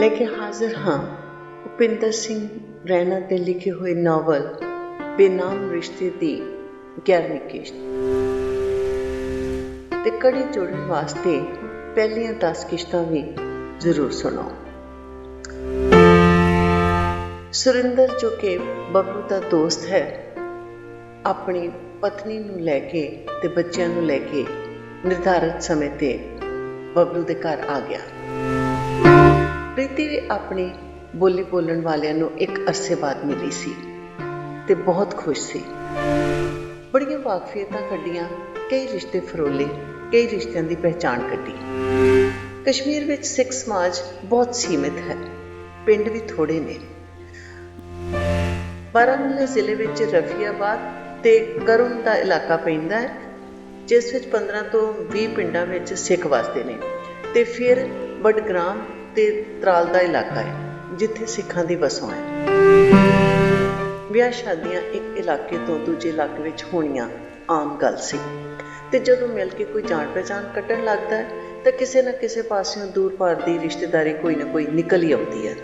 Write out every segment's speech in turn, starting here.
लेके हाजिर हाँ भुपिंदर सिंह रैना के लिखे हुए नावल बेनाम रिश्ते की 11वीं किश्त ते कड़ी जोड़न वास्ते पहलियां 10 किश्तां भी जरूर सुनो। सुरिंदर जो कि बबलू का दोस्त है अपनी पत्नी नूं लैके ते बच्चियां नूं लैके निर्धारित समय ते बबलू के घर आ गया। प्रीति भी अपनी बोली बोलन वालियां नूं एक अरसे बाद मिली सी ते बहुत खुश सी। बड़ियां वाकफियतां कड्डियां, कई रिश्ते फरोले, कई रिश्तियां की पहचान कड्डी। कश्मीर विच सिख समाज बहुत सीमित है, पिंड भी थोड़े ने। बारामूला जिले विच रफियाबाद ते करुण का इलाका पैंदा है, जिस विच 15 तो 20 पिंडां विच सिख वसदे ने ते फिर बडग्राम ते त्राल का इलाका है जिथे सिखां दी वसों है। ब्याह शादियां एक इलाके तो दूजे इलाके विच होणियां आम गल सी ते जदों मिल के कोई जान पहचान कट्टण लगदा है तो किसी न किसी पासियों दूर पार की रिश्तेदारी कोई ना कोई निकल ही आती है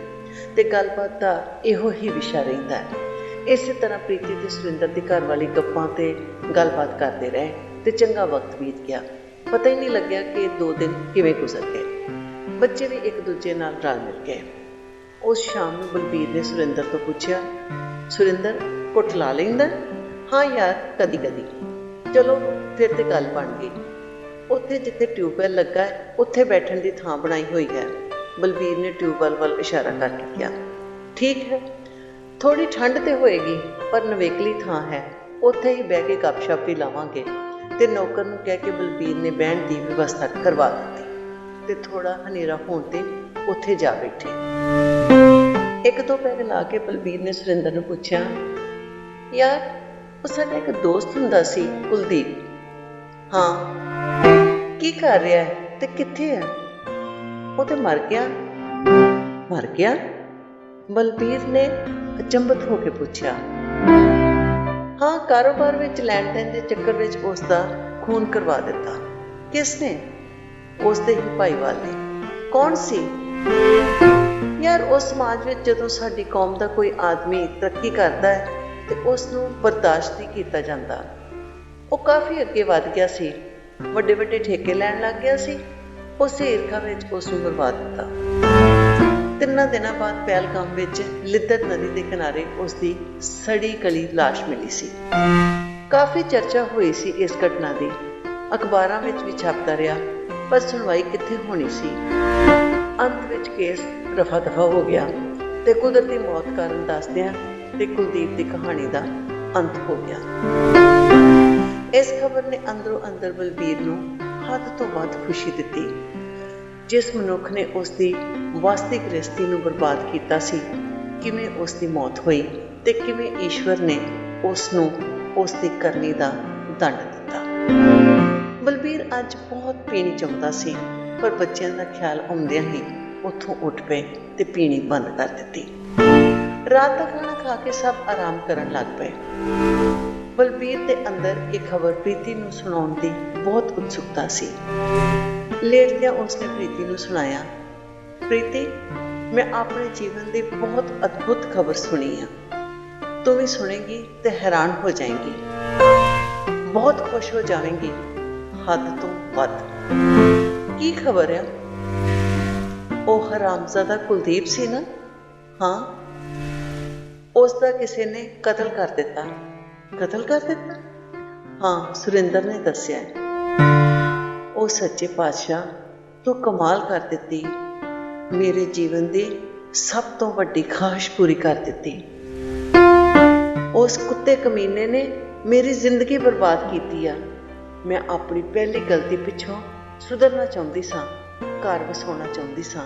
ते गलबात का इहो ही विशा रहिंदा है। इस तरह प्रीति ते सुरिंदर की घर वाली गप्पां ते गलबात करते रहे ते चंगा वक्त बीत गया। पता ही नहीं लग्या कि 2 दिन किवें गुजर गए। बच्चे भी एक दूजे नाल रल मिल गए। उस शाम नूं बलबीर ने सुरिंदर तो पूछा, सुरिंदर घुट ला लैंदा? हाँ यार, कदी कदी। चलो फिर तो गल बन गई। उत्थे जिथे ट्यूबवैल लगा है उत्थे बैठण की थां बनाई हुई है। बलबीर ने ट्यूबवैल वाल इशारा करके किया। ठीक है, थोड़ी ठंड तो होएगी पर नवेकली थां है, उत्थे ही बह के गपशप भी लावांगे। ते नौकर नूं कह के बलबीर ने बहण की व्यवस्था करवा दी ते थोड़ा हनेरा होण ते उत्थे जा बैठे। 1-2 पैग ला के बलबीर ने सुरिंदर नूं पूछा, यार वो साडा एक दोस्त हुंदा सी कुलदीप। हाँ, की कर रहा है ते कित्थे है? वो तो मर गया। मर गया? बलबीर ने अचंभत होकर पूछा। हाँ, कारोबार विच लैण देण दे चक्कर विच उसका खून करवा दिता। किसने? उसदे ही भाईवाल ने। कौन सी? यार उस समाज विच जदों साडी कौम दा कोई आदमी तरक्की करदा है ते उसनूं बर्दाश्त नहीं किया जाता। वो काफ़ी अगे वध गया सी, वड्डे वड्डे ठेके लैण लग गया सी। उस ईरखा विच उसनूं मरवा दिता। 3 दिनों बाद पहलगाम विच लिद्दर नदी के किनारे उसकी सड़ी गली लाश मिली सी। काफ़ी चर्चा हुई सी इस घटना की, अखबारां विच भी छपदा रहा, पर सुनवाई कित्थे होनी सी। अंत विच केस रफा दफा हो गया ते कुदरती मौत कारण दसदियां ते कुलदीप की कहानी का अंत हो गया। इस खबर ने अंदरों अंदर बलबीर नूं हद तो वध खुशी दिती। जिस मनुख ने उसकी वास्ती गृहस्थी नूं बर्बाद किया सी, किवें उसकी मौत हुई ते किवें ईश्वर ने उसनूं उसकी करनी का दंड दिता। बलबीर अज बहुत पीनी चाहुंदा सी, पर बच्चों का ख्याल आउंदियां ही उत्थों उठ पे ते पीनी बंद कर दी। रात का खाना खा के सब आराम करन लग पे। बलबीर के अंदर एक खबर प्रीति नूं सुणाउण दी बहुत उत्सुकता सी। लेटदियां उसने प्रीति नूं सुनाया, प्रीति, मैं अपने जीवन की बहुत अद्भुत खबर सुनी है। तू भी सुनेगी तो हैरान हो जाएगी, बहुत खुश हो जाएगी, हद तो वध। की खबर है? ओ हरामजादा कुलदीप सी ना? हाँ, उसका किसी ने कतल कर दिता। कतल कर दिता? हाँ, सुरिंदर ने दस्या। ओ सच्चे पातशाह, तू कमाल कर दिती, मेरे जीवन की सब तो वड्डी ख्वाहिश पूरी कर दिती। उस कुत्ते कमीने ने मेरी जिंदगी बर्बाद की आ। मैं अपनी पहली गलती पिछों सुधरना चाहती सां, घर वसाउणा चाहती सां,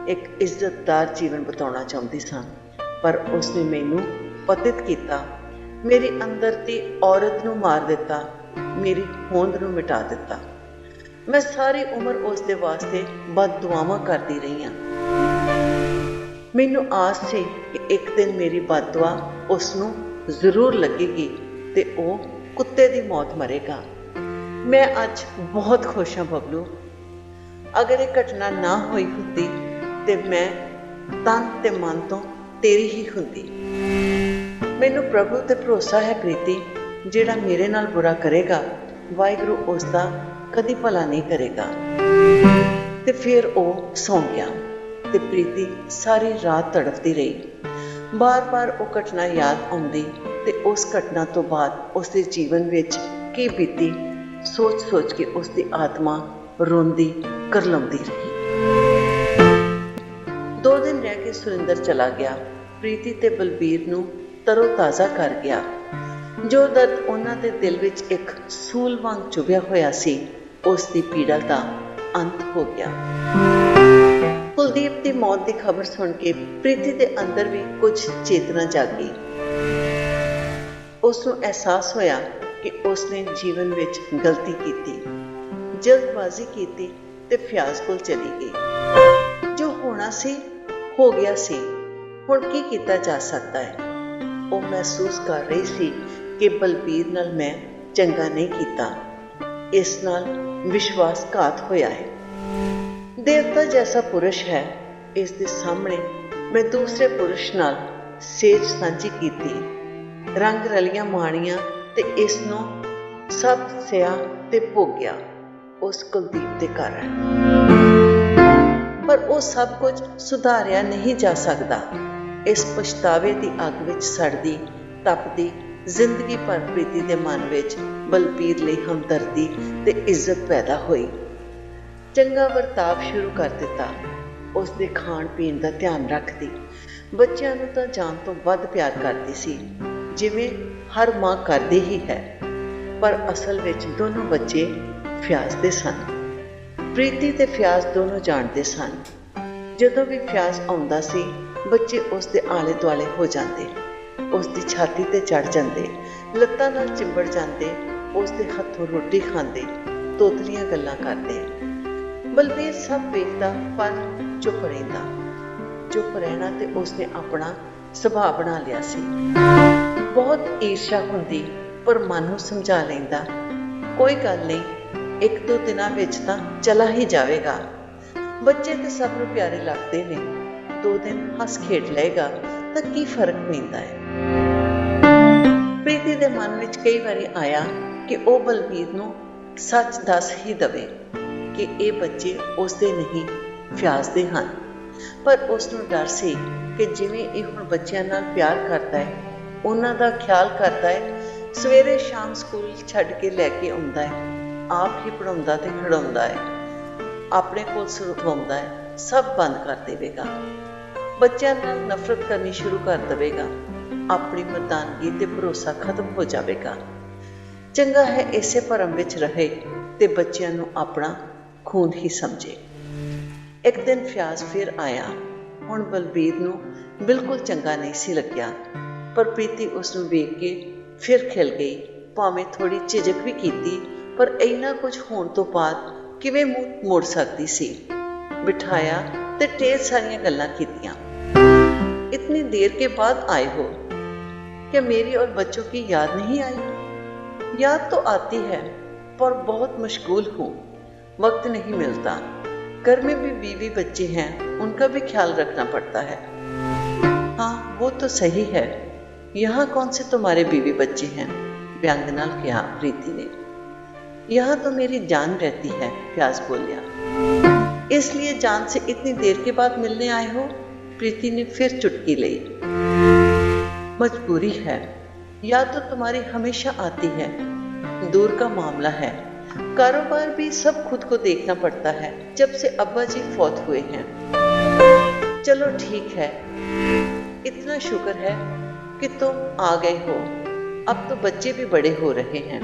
एक इज्जतदार जीवन बिताउणा चाहती सां, पर उसने मैनू पतित किया, मेरी अंदर की औरत नूं मार दिता, मेरी होंद नूं मिटा दिता। मैं सारी उम्र उसके वास्ते बद दुआवां करती रही हाँ। मैनू आस सी कि एक दिन मेरी बद दुआ उसनूं जरूर लगेगी ते ओ कुत्ते की मौत मरेगा। मैं अज बहुत खुश हाँ बबलू। अगर ये घटना ना हुई होती तो मैं ਤਨ ਤੇ ਮਨ ਤੋਂ ਤੇਰੀ ਹੀ ਹੁੰਦੀ। ਮੈਨੂੰ ਪ੍ਰਭੂ ਤੇ ਭਰੋਸਾ ਹੈ ਪ੍ਰੀਤੀ, ਜਿਹੜਾ ਮੇਰੇ ਨਾਲ ਬੁਰਾ ਕਰੇਗਾ ਵਾਹਿਗੁਰੂ ਉਸ ਦਾ ਕਦੀ ਭਲਾ ਨਹੀਂ ਕਰੇਗਾ। ਤੇ ਫਿਰ ਉਹ ਸੌਂ ਗਿਆ ਤੇ ਪ੍ਰੀਤੀ ਸਾਰੀ ਰਾਤ ਤੜਫਦੀ ਰਹੀ। ਬਾਰ-ਬਾਰ ਉਹ ਘਟਨਾ ਯਾਦ ਆਉਂਦੀ ਤੇ ਉਸ ਘਟਨਾ ਤੋਂ ਬਾਅਦ ਉਸਦੇ ਜੀਵਨ ਵਿੱਚ ਕੀ ਬੀਤੀ ਸੋਚ-ਸੋਚ ਕੇ ਉਸਦੀ ਆਤਮਾ ਰੋਂਦੀ ਕਰਲਾਉਂਦੀ ਰਹੀ। 2 ਦਿਨ ਰਹਿ ਕੇ ਸੁਰਿੰਦਰ ਚਲਾ ਗਿਆ। ਪ੍ਰੀਤੀ ਤੇ ਬਲਬੀਰ ਨੂੰ ਤਰੋ-ਤਾਜ਼ਾ ਕਰ ਗਿਆ। ਜੋ ਦਰਦ ਉਹਨਾਂ ਦੇ ਦਿਲ ਵਿੱਚ ਇੱਕ ਸੂਲ ਵਾਂਗ ਚੁਭਿਆ ਹੋਇਆ ਸੀ, ਉਸ ਦੀ ਪੀੜਾ ਦਾ ਅੰਤ ਹੋ ਗਿਆ। ਕੁਲਦੀਪ ਦੀ ਮੌਤ ਦੀ ਖਬਰ ਸੁਣ ਕੇ ਪ੍ਰੀਤੀ ਦੇ ਅੰਦਰ ਵੀ ਕੁਝ ਚੇਤਨਾ ਜਾਗੀ। ਉਸ ਨੂੰ ਅਹਿਸਾਸ ਹੋਇਆ ਕਿ ਉਸਨੇ ਜੀਵਨ ਵਿੱਚ ਗਲਤੀ ਕੀਤੀ, ਜਲਦਬਾਜ਼ੀ ਕੀਤੀ ਤੇ ਫਿਆਜ਼ ਕੋਲ ਚਲੀ ਗਈ। ਜੋ ਹੋਣਾ ਸੀ ਹੋ ਗਿਆ ਸੀ, ਹੁਣ ਕੀ ਕੀਤਾ ਜਾ ਸਕਦਾ ਹੈ। ਉਹ ਮਹਿਸੂਸ ਕਰ ਰਹੀ ਸੀ ਕਿ ਬਲਬੀਰ ਨਾਲ ਮੈਂ ਚੰਗਾ ਨਹੀਂ ਕੀਤਾ, ਇਸ ਨਾਲ ਵਿਸ਼ਵਾਸਘਾਤ ਹੋਇਆ ਹੈ। ਦੇਵਤਾ ਜੈਸਾ ਪੁਰਸ਼ ਹੈ, ਇਸ ਦੇ ਸਾਹਮਣੇ ਮੈਂ ਦੂਸਰੇ ਪੁਰਸ਼ ਨਾਲ ਸੇਜ ਸਾਂਝੀ ਕੀਤੀ, ਰੰਗ ਰਲੀਆਂ ਮਾਣੀਆਂ ਤੇ ਇਸ ਨੂੰ ਸਭ ਸਿਆ ਤੇ ਭੋਗਿਆ ਉਸ ਕੁਲਦੀਪ ਦੇ ਕਾਰਨ। ਪਰ ਉਹ ਸਭ ਕੁਝ ਸੁਧਾਰਿਆ ਨਹੀਂ ਜਾ ਸਕਦਾ। ਇਸ ਪਛਤਾਵੇ ਦੀ ਅੱਗ ਵਿੱਚ ਸੜਦੀ ਤਪਦੀ ਜ਼ਿੰਦਗੀ ਭਰ ਪ੍ਰੀਤੀ ਦੇ ਮਨ ਵਿੱਚ ਬਲਬੀਰ ਲਈ ਹਮਦਰਦੀ ਤੇ ਇੱਜ਼ਤ ਪੈਦਾ ਹੋਈ। ਚੰਗਾ ਵਰਤਾਵ ਸ਼ੁਰੂ ਕਰ ਦਿੱਤਾ। ਉਸ ਦੇ ਖਾਣ ਪੀਣ ਦਾ ਧਿਆਨ ਰੱਖਦੀ। ਬੱਚਿਆਂ ਨੂੰ ਤਾਂ ਜਾਨ ਤੋਂ ਵੱਧ ਪਿਆਰ ਕਰਦੀ ਸੀ, ਜਿਵੇਂ ਹਰ ਮਾਂ ਕਰਦੀ ਹੀ ਹੈ। ਪਰ ਅਸਲ ਵਿੱਚ ਦੋਨੋਂ ਬੱਚੇ ਫਿਆਜ਼ ਦੇ ਸਨ। ਪ੍ਰੀਤੀ ਤੇ ਫਿਆਜ਼ ਦੋਨੋਂ ਜਾਣਦੇ ਸਨ। ਜਦੋਂ ਵੀ ਫਿਆਜ਼ ਆਉਂਦਾ ਸੀ, ਬੱਚੇ ਉਸ ਦੇ ਆਲੇ ਦੁਆਲੇ ਹੋ ਜਾਂਦੇ, ਉਸ ਦੀ ਛਾਤੀ ਤੇ ਚੜ ਜਾਂਦੇ, ਲੱਤਾਂ ਨਾਲ ਚਿੰਬੜ ਜਾਂਦੇ, ਉਸ ਦੇ ਹੱਥੋਂ ਰੋਟੀ ਖਾਂਦੇ, ਤੋਤਲੀਆਂ ਗੱਲਾਂ ਕਰਦੇ। ਬਲਬੀਰ ਸਭ ਵੇਖਦਾ ਪਰ ਚੁੱਪ ਰਹਿੰਦਾ। ਚੁੱਪ ਰਹਿਣਾ ਤੇ ਉਸਨੇ ਆਪਣਾ ਸੁਭਾਅ ਬਣਾ ਲਿਆ ਸੀ। ਬਹੁਤ ਈਰਸ਼ਾ ਹੁੰਦੀ ਪਰ ਮਨ ਨੂੰ ਸਮਝਾ ਲੈਂਦਾ, ਕੋਈ ਗੱਲ ਨਹੀਂ, 1-2 ਦਿਨਾਂ ਵਿੱਚ ਤਾਂ ਚਲਾ ਹੀ ਜਾਵੇਗਾ। ਬੱਚੇ ਤੇ ਸਭ ਨੂੰ ਪਿਆਰੇ ਲੱਗਦੇ ਨੇ, 2 ਦਿਨ ਹੱਸ ਖੇਡ ਲਏਗਾ ਤਾਂ ਕੀ ਫਰਕ ਪੈਂਦਾ ਹੈ। ਪ੍ਰੀਤੀ ਦੇ ਮਨ ਵਿੱਚ ਕਈ ਵਾਰੀ ਆਇਆ ਕਿ ਉਹ ਬਲਬੀਰ ਨੂੰ ਸੱਚ ਦੱਸ ਹੀ ਦਵੇ ਕਿ ਇਹ ਬੱਚੇ ਉਸਦੇ ਨਹੀਂ ਫਿਆਜ਼ ਦੇ ਹਨ। ਪਰ ਉਸ ਨੂੰ ਡਰ ਸੀ ਕਿ ਜਿਵੇਂ ਇਹ ਹੁਣ ਬੱਚਿਆਂ ਨਾਲ ਪਿਆਰ ਕਰਦਾ ਹੈ, ਉਹਨਾਂ ਦਾ ਖਿਆਲ ਕਰਦਾ ਹੈ, ਸਵੇਰੇ ਸ਼ਾਮ ਸਕੂਲ ਛੱਡ ਕੇ ਲੈ ਕੇ ਆਉਂਦਾ ਹੈ, ਆਪ ਹੀ ਪੜ੍ਹਾਉਂਦਾ ਤੇ ਖਿਡਾਉਂਦਾ ਹੈ, ਆਪਣੇ ਕੋਲ ਸੁਰਵਾਉਂਦਾ ਹੈ, ਸਭ ਬੰਦ ਕਰ ਦੇਵੇਗਾ। ਬੱਚਿਆਂ ਨਾਲ ਨਫ਼ਰਤ ਕਰਨੀ ਸ਼ੁਰੂ ਕਰ ਦੇਵੇਗਾ। ਆਪਣੀ ਮਰਦਾਨਗੀ ਤੇ ਭਰੋਸਾ ਖਤਮ ਹੋ ਜਾਵੇਗਾ। ਚੰਗਾ ਹੈ ਇਸੇ ਭਰਮ ਵਿੱਚ ਰਹੇ ਤੇ ਬੱਚਿਆਂ ਨੂੰ ਆਪਣਾ ਖੂਨ ਹੀ ਸਮਝੇ। ਇੱਕ ਦਿਨ ਫਿਆਜ਼ ਫਿਰ ਆਇਆ। ਹੁਣ ਬਲਬੀਰ ਨੂੰ ਬਿਲਕੁਲ ਚੰਗਾ ਨਹੀਂ ਸੀ ਲੱਗਿਆ, ਪਰ ਪ੍ਰੀਤੀ ਉਸ ਨੂੰ ਵੇਖ ਕੇ ਫਿਰ ਖਿਲ ਗਈ। ਭਾਵੇਂ ਥੋੜੀ ਝਿਜਕ ਵੀ ਕੀਤੀ, ਪਰ ਇੰਨਾ ਕੁਝ ਹੋਣ ਤੋਂ ਬਾਅਦ ਕਿਵੇਂ ਮੂੰਹ ਮੋੜ ਸਕਦੀ ਸੀ। ਬਿਠਾਇਆ ਤੇ ਢੇਰ ਸਾਰੀਆਂ ਗੱਲਾਂ ਕੀਤੀਆਂ। इतनी देर के बाद आए हो, क्या मेरी और बच्चों की याद नहीं आई? याद तो आती है पर बहुत मशगूल हूँ, वक्त नहीं मिलता। घर में भी बीवी बच्चे हैं, उनका भी ख्याल रखना पड़ता है। हाँ वो तो सही है, यहाँ कौन से तुम्हारे बीवी बच्चे हैं? व्यंग नाल कहा प्रीति ने। यहाँ तो मेरी जान रहती है, फियाज बोलिया। इसलिए जान से इतनी देर के बाद मिलने आए हो? प्रीति ने फिर चुटकी ली। मजबूरी है, याद तो तुम्हारी हमेशा आती है, दूर का मामला है, कारोबार भी सब खुद को देखना पड़ता है जब से अब्बा जी फौत हुए हैं। चलो ठीक है, इतना शुक्र है कि तुम आ गए हो, अब तो बच्चे भी बड़े हो रहे हैं।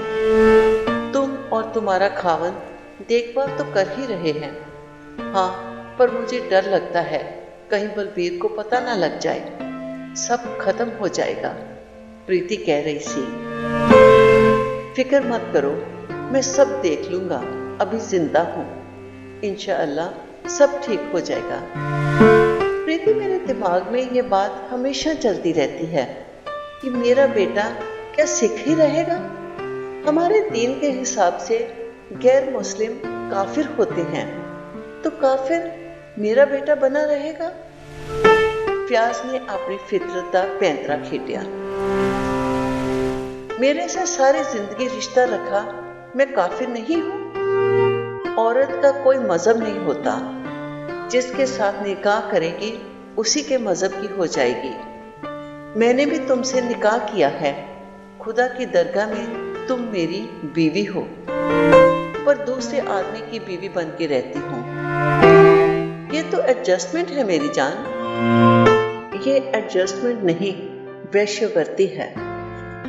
तुम और तुम्हारा खावन देखभाल तो कर ही रहे हैं। हाँ पर मुझे डर लगता है कहीं बलबीर को पता ना लग जाए, सब खत्म हो जाएगा, प्रीति कह रही सी। फिक्र मत करो, मैं सब देख लूंगा, अभी जिंदा हूँ, इंशाअल्लाह सब ठीक हो जाएगा। प्रीति मेरे दिमाग में ये बात हमेशा चलती रहती है कि मेरा बेटा क्या सिख ही रहेगा? हमारे दीन के हिसाब से गैर मुस्लिम काफिर होते हैं, तो काफिर मेरा बेटा बना रहेगा? फ्याज ने अपनी फितरत का पैंतरा खेटिया। मेरे से सारी जिंदगी रिश्ता रखा, मैं काफिर नहीं हूं? औरत का कोई मजहब नहीं होता, जिसके साथ निकाह करेगी उसी के मजहब की हो जाएगी। मैंने भी तुमसे निकाह किया है, खुदा की दरगाह में तुम मेरी बीवी हो, पर दूसरे आदमी की बीवी बन के रहती हूँ। ये तो एडजस्टमेंट है मेरी जान। ये एडजस्टमेंट नहीं, वैश्यवृत्ति है।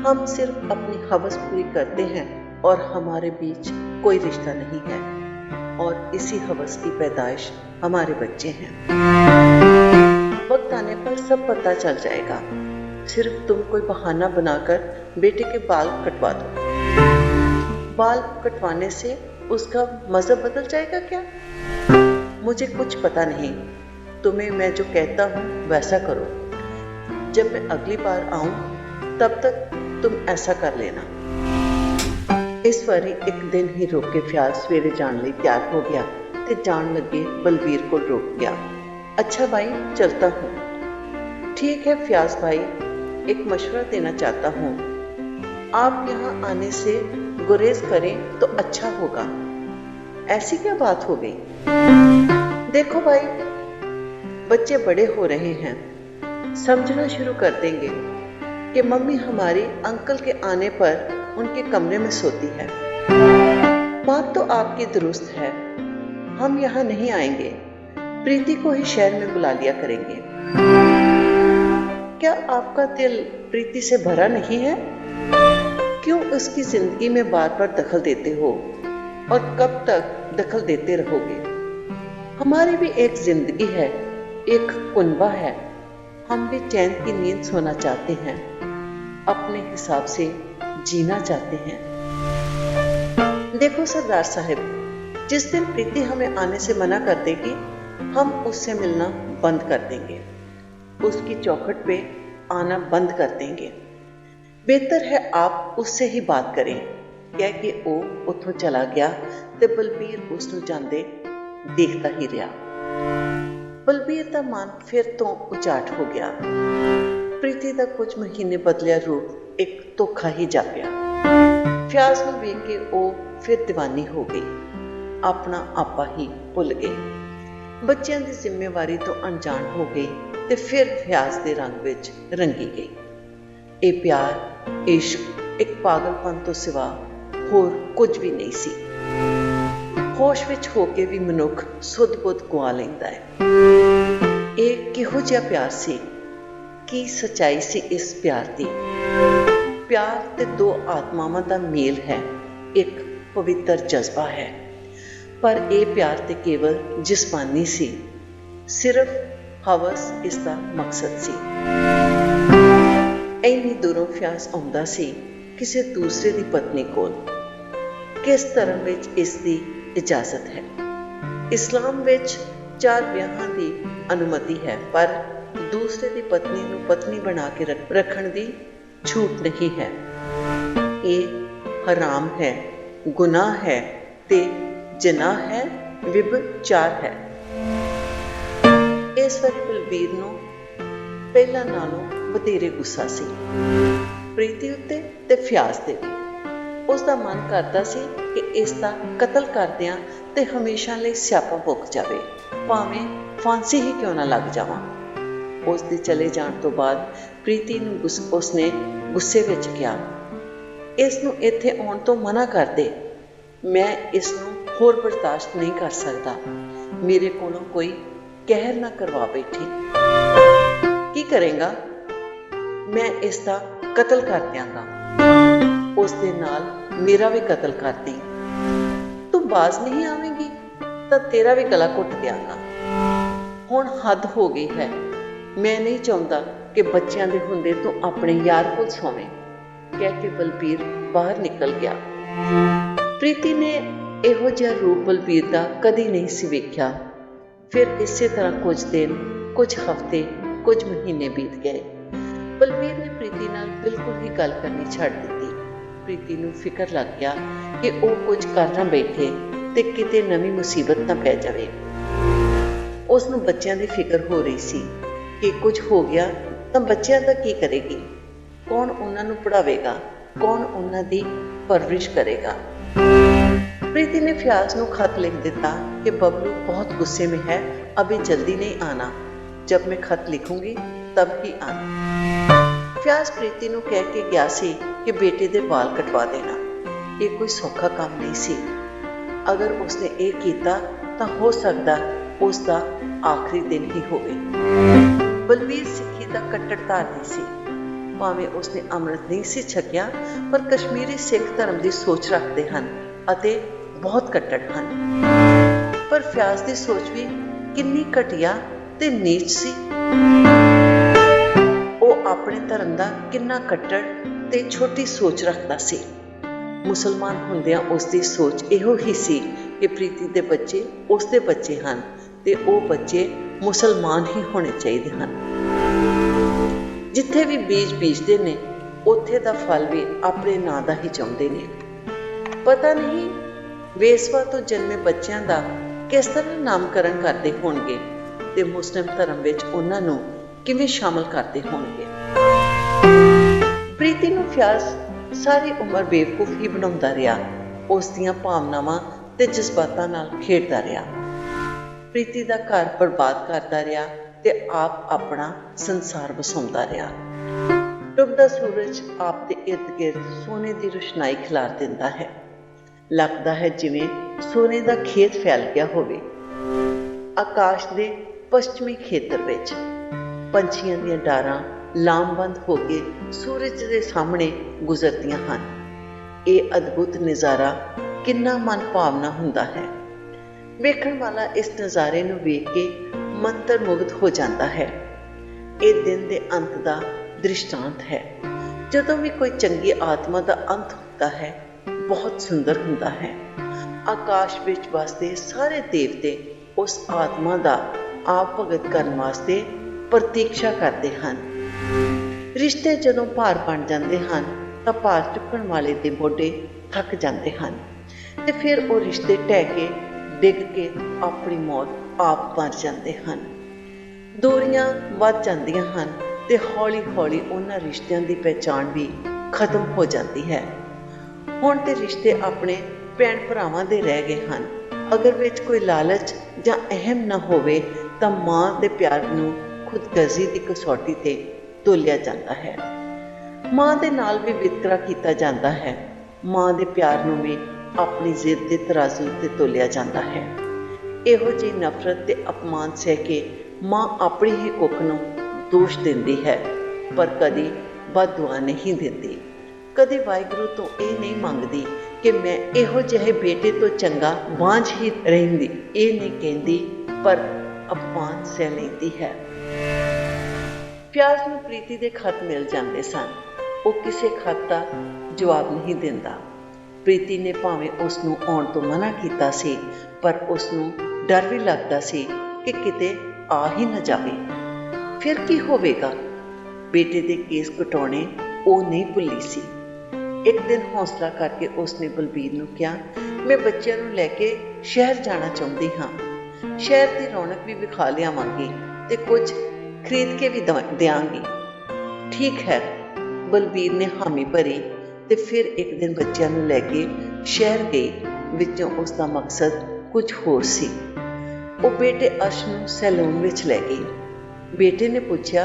हम सिर्फ अपनी हवस पूरी करते हैं और हमारे बीच कोई रिश्ता नहीं है, और इसी हवस की पैदाइश हमारे बच्चे हैं। वक्त आने पर सब पता चल जाएगा। सिर्फ तुम कोई बहाना बनाकर बेटे के बाल कटवा दो। बाल कटवाने से उसका मजहब बदल जाएगा क्या? मुझे कुछ पता नहीं। तुम्हें मैं जो कहता हूँ वैसा करो। जब मैं अगली बार आऊं तब तक तुम ऐसा कर लेना। इस वारी एक दिन ही रोक के फ्याज सवेरे जाने लिए तैयार हो गया ते जान लगे बलबीर को रोक गया। अच्छा भाई, चलता हूँ। ठीक है फ्याज भाई, एक मशवरा देना चाहता हूँ। आप यहाँ आने से गुरेज करें तो अच्छा होगा। ऐसी क्या बात हो गई? देखो भाई, बच्चे बड़े हो रहे हैं, समझना शुरू कर देंगे कि मम्मी हमारी अंकल के आने पर उनके कमरे में सोती है। बात तो आपकी दुरुस्त है। हम यहाँ नहीं आएंगे, प्रीति को ही शहर में बुला लिया करेंगे। क्या आपका दिल प्रीति से भरा नहीं है? क्यों उसकी जिंदगी में बार बार दखल देते हो, और कब तक दखल देते रहोगे? हमारी भी एक जिंदगी है, एक कुनबा है। हम भी चैन की नींद सोना चाहते हैं, अपने हिसाब से जीना चाहते हैं। देखो सरदार साहब, जिस दिन प्रीति हमें आने से मना कर देगी, हम उससे मिलना बंद कर देंगे, उसकी चौखट पे आना बंद कर देंगे। बेहतर है आप उससे ही बात करें। कह के वो उथों चला गया ते बलबीर उसनू जांदे देखता ही रहा। बलबीर का मन फिर तो उचाट हो गया। प्रीति का कुछ महीने बदलिया रूप एक धोखा ही जापिया। फ्याज नू वेख के वो फिर दीवानी हो गई, अपना आपा ही भुल गई, बच्चों की जिम्मेवारी तो अनजान हो गई ते फिर फ्याज के रंग विच रंगी गई। ये प्यार, इश्क एक पागलपन तो सिवा होर कुछ भी नहीं सी। होश विच होके भी मनुख सुध बुध गुआ लैंदा है। एक किहो जिहा प्यार सी, की सच्चाई सी इस प्यार दी। प्यार ते दो आत्मावां दा मेल है, एक पवित्र जज्बा है, पर यह प्यार ते केवल जिस्मानी सी, सिर्फ हवस इसका मकसद सी। इन्नी दूरों फ्याज आउंदा सी किसी दूसरे की पत्नी कोल। किस धर्म विच इसकी इजाजत है? इस्लाम विच 4 विआहां की अनुमति है, पर दूसरे की पत्नी नूं पत्नी बना के रखण की छूट नहीं है। ये हराम है, गुनाह है ते जनाह है, विभचार है। इस बार बलबीर नूं पहला नालों बतेरे गुस्सा सी, प्रीति उत्ते ते फ्याज ते भी। उसका मन करता सी कि इसका कतल करदियां ते हमेशा लई स्यापा मुक जावे, भावें फांसी ही क्यों ना लग जावां। उसके चले जाण तो बाद प्रीति नूं उसने गुस्से विच कहा, इसनूं इत्थे आउण तो मना कर दे, मैं इसनूं होर बर्दाश्त नहीं कर सकता। मेरे कोलों कोई कहर ना करवा बैठी। की करेगा? मैं इसका कतल कर दियांगा, उस दे नाल मेरा भी कतल कर दी। तू बाज नहीं आवेगी तो तेरा भी गला घुट दियांगा। हुण हद हो गई है। मैं नहीं चाहता कि बच्चों के हुंदे तू अपने यार कोल सोवें। कह के बलबीर बाहर निकल गया। प्रीति ने इहो जिहा रूप बलबीर का कदी नहीं सी वेख्या। फिर इसे तरह कुछ दिन, कुछ हफ्ते, कुछ महीने बीत गए। बलबीर ने प्रीति नाल बिल्कुल ही गल करनी छड़ दी। प्रीति नूं फिकर लग गया कि वह कुछ कर ना बैठे ते किते नवीं मुसीबत ना पै जावे। उसनूं बच्चों की फिक्र हो रही सी। ਕਿ ਕੁਝ ਹੋ ਗਿਆ ਤਾਂ ਬੱਚਿਆਂ ਦਾ ਕੀ ਕਰੇਗੀ? ਕੌਣ ਉਹਨਾਂ ਨੂੰ ਪੜ੍ਹਾਵੇਗਾ? ਕੌਣ ਉਹਨਾਂ ਦੀ ਪਰਵਰਿਸ਼ ਕਰੇਗਾ? प्रीति ने फ्याज को खत लिख दिता कि बबलू बहुत गुस्से में है, अभी जल्दी नहीं आना, जब मैं खत लिखूंगी तब ही आना। फ्याज प्रीति को कह के गया सी कि बेटे दे बाल कटवा देना। ये कोई सौखा काम नहीं सी। अगर उसने ये किया तो हो सकता उसका आखिरी दिन ही होवे। बलवीर सिक्खी का कट्टर धारनी सी, भावें उसने अमृत नहीं सी छकिया, पर कश्मीरी सिख धर्म की सोच रखते हैं ਅਤੇ बहुत कट्टर ਹਨ। पर फ्याज की सोच भी कितनी घटिया ते नीच सी। वो अपने धर्म का कितना कट्टर ते छोटी सोच रखता सी। मुसलमान हुंदियां उसकी सोच इहो ही सी कि प्रीति के बच्चे उसके बच्चे हैं ते वो बच्चे मुसलमान ही होने चाहिए हैं। जिथे भी बीज बीजते ने उत्थे दा फल भी अपने नां दा ही चाहुंदे ने। पता नहीं वेसवा तो जन्मे बच्चों का किस तरह नामकरण करते होणगे ते मुस्लिम धर्म विच उन्हां नूं किवें शामिल करते होणगे। प्रीति नूं फ्याज सारी उम्र बेवकूफ ही बनाउंदा रहा, उस दीआं भावनावां ते जज्बातां नाल खेडदा रहा। प्रीति दा घर बर्बाद करदा रहा ते आप अपना संसार वसाउंदा रहा। डुबदा सूरज आप दे इर्द गिर्द सोने की रोशनाई खिलार दिंदा है। लगता है जिवें सोने का खेत फैल गया होवे। आकाश के पश्चिमी खेतर विच पंछियों दी डारां लामबंद होके सूरज के सामने गुजरदियां हन। ये अद्भुत नज़ारा कितना मन भावना हुंदा है। वेखण वाला इस नज़ारे नूं वेख के मंत्रमुग्ध हो जाता है। ये दिन के अंत का दृष्टांत है। जदों भी कोई चंगी आत्मा का अंत होता है बहुत सुंदर हुंदा है। आकाश विच वसदे सारे देवते उस आत्मा का आप भगत करने वास्ते प्रतीक्षा करते हैं। रिश्ते जदों भार बन जाते हैं तो भार चुकण वाले दे मोढे थक जाते हैं ते फिर वो रिश्ते ढह के डिग के अपनी मौत आप मर जाते हैं। दूरियां वध जांदियां हैं ते हौली हौली उन्हां रिश्तियां की पहचान भी खत्म हो जाती है। हुण ते रिश्ते अपने भैण भरावां दे रह गए हैं। अगर विच कोई लालच जां अहम न होवे तां मां दे प्यार नूं खुदगर्जी की कसौटी ते तोलिया जाता है। मां दे नाल भी वितकरा कीता जाता है। मां दे प्यार नूं भी अपनी जिद दे तराजू ते तोलिया जाता है। इहो जी नफरत ते अपमान सह के मां अपनी ही कुख नूं दोष दिंदी है, पर कदी बददुआ नहीं दिंदी। कदी वाहिगुरू तो ये नहीं मंगदी कि मैं इहो जिहे बेटे तो चंगा बांझ ही रहिंदी, ये नहीं कहती, पर अपमान सह लैंदी है। फ्याज नूं प्रीति दे खत मिल जाते सन। वो किसी खत का जवाब नहीं दिंदा। प्रीति ने भावें उसनूं आउण तो मना कीता सी, पर उसनूं डर भी लगदा सी कि किते आ ही न जावे। फिर की होवेगा? बेटे दे केस कटाउणे वो नहीं भुल्ली सी। एक दिन हौसला करके उसने बलबीर नूं कहा, मैं बच्चों नूं लैके शहर जाना चाहती हाँ। शहर की रौनक भी विखा लियावांगी ते कुछ खरीद के भी देंगी। ठीक है, बलबीर ने हामी भरी ते फिर एक दिन बच्चों नूं लैके शहर गई। विचों उसका मकसद कुछ होर सी। वो बेटे अर्श नूं सैलून विच लै गई। बेटे ने पूछा,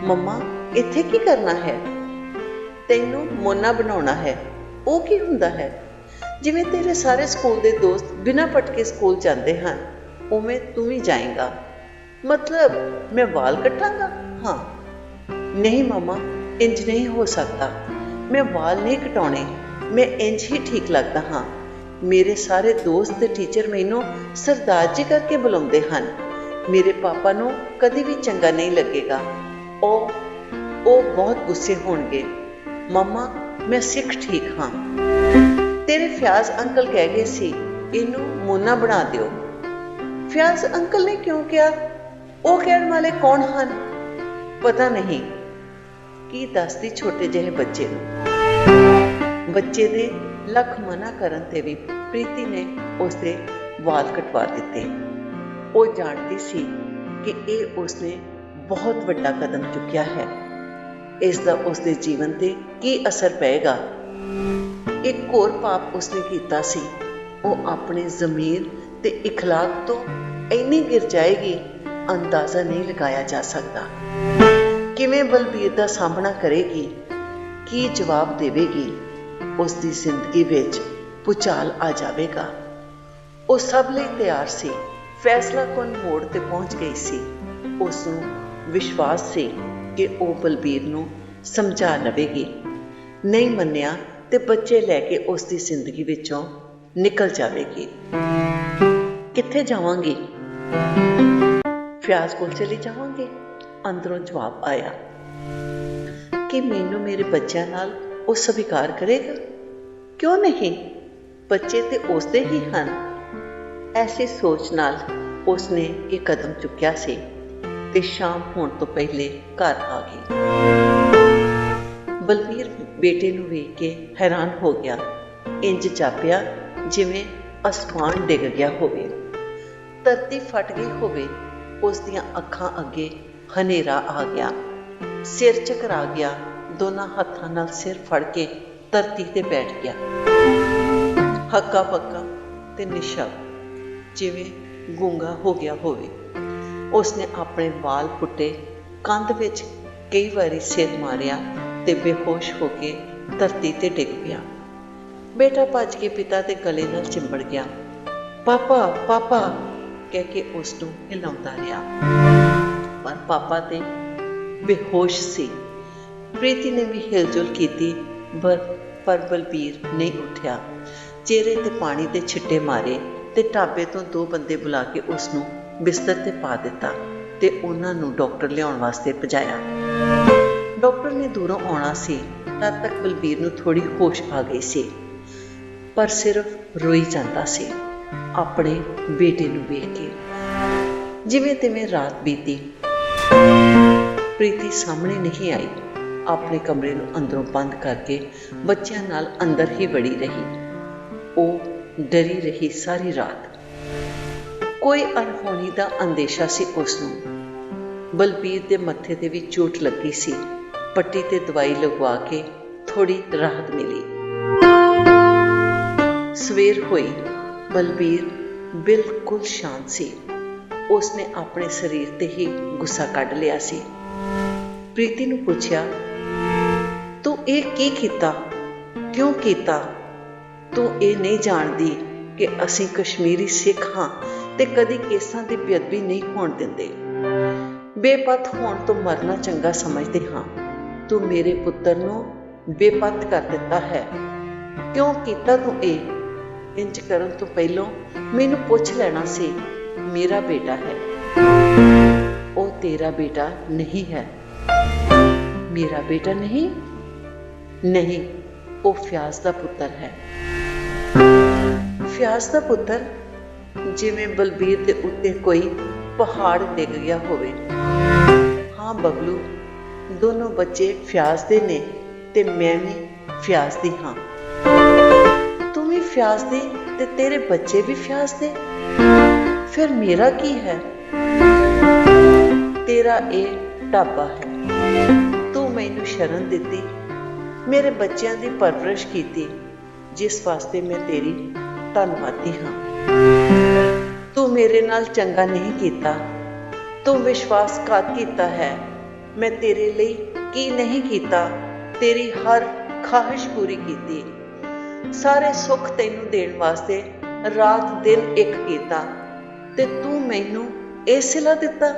मम्मा इत्थे की करना है? तैनू मोना बनाना है। वो की हुंदा है? जिवें तेरे सारे स्कूल के दोस्त बिना पटके स्कूल जाते हैं, उवें तू भी जाएगा। मतलब मैं वाल कटांगा? हाँ। नहीं मम्मा, इंज नहीं हो सकता। मैं वाल नहीं कटाने, मैं इंज ही ठीक लगता हाँ। मेरे सारे दोस्त ते टीचर मैनू सरदार जी करके बुलाते हैं। मेरे पापा नू कभी भी चंगा नहीं लगेगा। ओ बहुत गुस्से होणगे। मम्मा मैं सिख ठीक हाँ। तेरे फ्याज अंकल कह गए सी इनू मोना बना दियो। फ्याज अंकल ने क्यों कहा? वो कहने वाले कौन हैं? पता नहीं की दसदी छोटे जहे बच्चे नूं। बच्चे दे लख मना करन ते भी प्रीति ने उसके वाल कटवा दिते। वो जानती सी कि ये उसने ਬਹੁਤ ਵੱਡਾ ਕਦਮ ਚੁੱਕਿਆ ਹੈ। ਇਸ ਦਾ ਉਸਦੇ ਜੀਵਨ ਤੇ ਕੀ ਅਸਰ ਪਏਗਾ? ਇੱਕ ਹੋਰ ਪਾਪ ਉਸਨੇ ਕੀਤਾ ਸੀ। ਉਹ ਆਪਣੇ ਜ਼ਮੀਰ ਤੇ ਇਖਲਾਕ ਤੋਂ ਇੰਨੀ ਗਿਰ ਜਾਏਗੀ, ਅੰਦਾਜ਼ਾ ਨਹੀਂ ਲਗਾਇਆ ਜਾ ਸਕਦਾ। ਕਿਵੇਂ ਬਲਬੀਰ ਦਾ ਸਾਹਮਣਾ ਕਰੇਗੀ? ਕੀ ਜਵਾਬ ਦੇਵੇਗੀ? ਉਸ ਦੀ ਜ਼ਿੰਦਗੀ ਵਿੱਚ ਭੁਚਾਲ ਆ ਜਾਵੇਗਾ। ਉਹ ਸਭ ਲਈ ਤਿਆਰ ਸੀ। ਫੈਸਲਾਕੁੰਨ ਮੋੜ ਤੇ ਪਹੁੰਚ ਗਈ ਸੀ। ਉਸ ਨੂੰ ਵਿਸ਼ਵਾਸ ਸੀ ਕਿ ਉਹ ਬਲਬੀਰ ਨੂੰ ਸਮਝਾ ਲਵੇਗੀ। ਨਹੀਂ ਮੰਨਿਆ ਤੇ ਬੱਚੇ ਲੈ ਕੇ ਉਸ ਦੀ ਜ਼ਿੰਦਗੀ ਵਿੱਚੋਂ ਨਿਕਲ ਜਾਵੇਗੀ। ਕਿੱਥੇ ਜਾਵਾਂਗੀ? ਫਿਆਜ਼ ਕੋਲ ਚਲੀ ਜਾਵਾਂਗੀ। ਅੰਦਰੋਂ ਜਵਾਬ ਆਇਆ ਕਿ ਮੈਨੂੰ ਮੇਰੇ ਬੱਚਿਆਂ ਨਾਲ ਉਹ ਸਵੀਕਾਰ ਕਰੇਗਾ। ਕਿਉਂ ਨਹੀਂ? ਬੱਚੇ ਤੇ ਉਸਦੇ ਹੀ ਹਨ। ਐਸੀ ਸੋਚ ਨਾਲ ਉਸਨੇ ਇਹ ਕਦਮ ਚੁੱਕਿਆ ਸੀ ਤੇ ਸ਼ਾਮ ਹੋਣ ਤੋਂ ਪਹਿਲੇ ਘਰ ਆ ਗਈ। ਬਲਬੀਰ ਬੇਟੇ ਨੂੰ ਵੇਖ ਕੇ ਹੈਰਾਨ ਹੋ ਗਿਆ। ਇੰਜ ਜਾਪਿਆ ਜਿਵੇਂ ਅਸਮਾਨ ਡਿੱਗ ਗਿਆ ਹੋਵੇ, ਧਰਤੀ ਫਟ ਗਈ ਹੋਵੇ। ਉਸ ਦੀਆਂ ਅੱਖਾਂ ਅੱਗੇ ਹਨੇਰਾ ਆ ਗਿਆ, ਸਿਰ ਚਕਰਾ ਗਿਆ। ਦੋਨਾਂ ਹੱਥਾਂ ਨਾਲ ਸਿਰ ਫੜ ਕੇ ਧਰਤੀ ਤੇ ਬੈਠ ਗਿਆ, ਹੱਕਾ ਬੱਕਾ ਤੇ ਨਿਸ਼ਬ, ਜਿਵੇਂ ਗੂੰਗਾ ਹੋ ਗਿਆ ਹੋਵੇ। ਉਸਨੇ ਆਪਣੇ ਵਾਲ ਪੁੱਟੇ, ਕੰਧ ਵਿੱਚ ਕਈ ਵਾਰੀ ਸਿਰ ਮਾਰਿਆ ਤੇ ਬੇਹੋਸ਼ ਹੋ ਕੇ ਧਰਤੀ ਤੇ ਡਿੱਗ ਪਿਆ। ਬੇਟਾ ਭੱਜ ਕੇ ਪਿਤਾ ਦੇ ਗਲੇ ਨਾਲ ਚਿੰਬੜ ਗਿਆ। ਪਾਪਾ ਪਾਪਾ ਕਹਿ ਕੇ ਉਸ ਨੂੰ ਹਿਲਾਉਂਦਾ ਰਿਹਾ, ਪਰ ਪਾਪਾ ਤੇ ਬੇਹੋਸ਼ ਸੀ। ਪ੍ਰੀਤੀ ਨੇ ਵੀ ਹਿਲਜੁਲ ਕੀਤੀ, ਪਰ ਬਲਬੀਰ ਨਹੀਂ ਉੱਠਿਆ। ਚਿਹਰੇ ਤੇ ਪਾਣੀ ਦੇ ਛਿੱਟੇ ਮਾਰੇ ਤੇ ਢਾਬੇ ਤੋਂ 2 ਬੰਦੇ ਬੁਲਾ ਕੇ ਉਸ ਨੂੰ ਬਿਸਤਰ ਤੇ ਪਾ ਦਿੱਤਾ ਤੇ ਉਹਨਾਂ ਨੂੰ ਡਾਕਟਰ ਲਿਆਉਣ ਵਾਸਤੇ ਭਜਾਇਆ। ਡਾਕਟਰ ਨੇ ਦੂਰੋਂ ਆਉਣਾ ਸੀ। ਤਦ ਤੱਕ ਬਲਬੀਰ ਨੂੰ ਥੋੜੀ ਹੋਸ਼ ਆ ਗਈ ਸੀ, ਪਰ ਸਿਰਫ ਰੋਈ ਜਾਂਦਾ ਸੀ ਆਪਣੇ ਬੇਟੇ ਨੂੰ ਵੇਖ ਕੇ। ਜਿਵੇਂ ਤਿਵੇਂ ਰਾਤ ਬੀਤੀ। ਪ੍ਰੀਤੀ ਸਾਹਮਣੇ ਨਹੀਂ ਆਈ। ਆਪਣੇ ਕਮਰੇ ਨੂੰ ਅੰਦਰੋਂ ਬੰਦ ਕਰਕੇ ਬੱਚਿਆਂ ਨਾਲ ਅੰਦਰ ਹੀ ਵੜੀ ਰਹੀ। ਉਹ ਡਰੀ ਰਹੀ ਸਾਰੀ ਰਾਤ। ਕੋਈ ਅਣਹੋਣੀ ਦਾ ਅੰਦੇਸ਼ਾ ਸੀ ਉਸ ਨੂੰ। ਬਲਬੀਰ ਦੇ ਮੱਥੇ ਤੇ ਵੀ ਚੋਟ ਲੱਗੀ ਸੀ। ਪੱਟੀ ਤੇ ਦਵਾਈ ਲਗਵਾ ਕੇ ਥੋੜੀ ਰਾਹਤ ਮਿਲੀ। ਸਵੇਰ ਹੋਈ। ਬਲਬੀਰ ਬਿਲਕੁਲ ਸ਼ਾਂਤ ਸੀ। ਉਸਨੇ ਆਪਣੇ ਸਰੀਰ ਤੇ ਹੀ ਗੁੱਸਾ ਕੱਢ ਲਿਆ ਸੀ। ਪ੍ਰੀਤੀ ਨੂੰ ਪੁੱਛਿਆ, ਤੂੰ ਇਹ ਕੀ ਕੀਤਾ? ਕਿਉਂ ਕੀਤਾ? ਤੂੰ ਇਹ ਨਹੀਂ ਜਾਣਦੀ ਕਿ ਅਸੀਂ ਕਸ਼ਮੀਰੀ ਸਿੱਖ ਹਾਂ ਤੇ ਕਦੀ ਕੇਸਾਂ ਦੀ ਬੇਅਦਬੀ ਨਹੀਂ ਹੋਣ ਦਿੰਦੇ। ਬੇਪਤ ਹੋਣ ਤੋਂ ਮਰਨਾ ਚੰਗਾ ਸਮਝਦੇ ਹਾਂ। ਤੂੰ ਮੇਰੇ ਪੁੱਤਰ ਨੂੰ ਬੇਪਤ ਕਰ ਦਿੱਤਾ ਹੈ। ਕਿਉਂ ਕੀਤਾ ਤੂੰ ਇਹ? ਇੰਜ ਕਰਨ ਤੋਂ ਪਹਿਲਾਂ ਮੈਨੂੰ ਪੁੱਛ ਲੈਣਾ ਸੀ। ਮੇਰਾ ਬੇਟਾ ਹੈ, ਉਹ ਤੇਰਾ ਬੇਟਾ ਨਹੀਂ ਹੈ। ਮੇਰਾ ਬੇਟਾ ਨਹੀਂ? ਨਹੀਂ, ਉਹ ਫਿਆਜ਼ ਦਾ ਪੁੱਤਰ ਹੈ। ਫਿਆਜ਼ ਦਾ ਪੁੱਤਰ? ਜਿਵੇਂ ਬਲਬੀਰ ਦੇ ਉੱਤੇ ਕੋਈ ਪਹਾੜ ਡਿੱਗ ਗਿਆ ਹੋਵੇ। ਹਾਂ ਬਬਲੂ, ਦੋਨੋਂ ਬੱਚੇ ਫਿਆਜ਼ ਦੇ ਨੇ ਤੇ ਮੈਂ ਵੀ ਫਿਆਜ਼ ਦੀ ਹਾਂ। ਤੂੰ ਵੀ ਫਿਆਜ਼ ਦੀ ਤੇ ਤੇਰੇ ਬੱਚੇ ਵੀ ਫਿਆਜ਼ ਦੇ। ਫਿਰ ਮੇਰਾ ਕੀ ਹੈ? ਤੇਰਾ ਇਹ ਢਾਬਾ ਹੈ। ਤੂੰ ਮੈਨੂੰ ਸ਼ਰਨ ਦਿੱਤੀ, ਮੇਰੇ ਬੱਚਿਆਂ ਦੀ ਪਰਵਰਿਸ਼ ਕੀਤੀ, ਜਿਸ ਵਾਸਤੇ ਮੈਂ ਤੇਰੀ ਧੰਨਵਾਦੀ ਹਾਂ। ਤੂੰ ਮੇਰੇ ਨਾਲ ਚੰਗਾ ਨਹੀਂ ਕੀਤਾ। ਤੂੰ ਵਿਸ਼ਵਾਸਘਾਤ ਕੀਤਾ ਹੈ। ਮੈਂ ਤੇਰੇ ਲਈ ਕੀ ਨਹੀਂ ਕੀਤਾ? ਤੇਰੀ ਹਰ ਖਾਹਿਸ਼ ਪੂਰੀ ਕੀਤੀ। ਸਾਰੇ ਸੁੱਖ ਤੈਨੂੰ ਦੇਣ ਵਾਸਤੇ ਰਾਤ ਦਿਨ ਇੱਕ ਕੀਤਾ ਤੇ ਤੂੰ ਮੈਨੂੰ ਇਹ ਸਿਲਾ ਦਿੱਤਾ।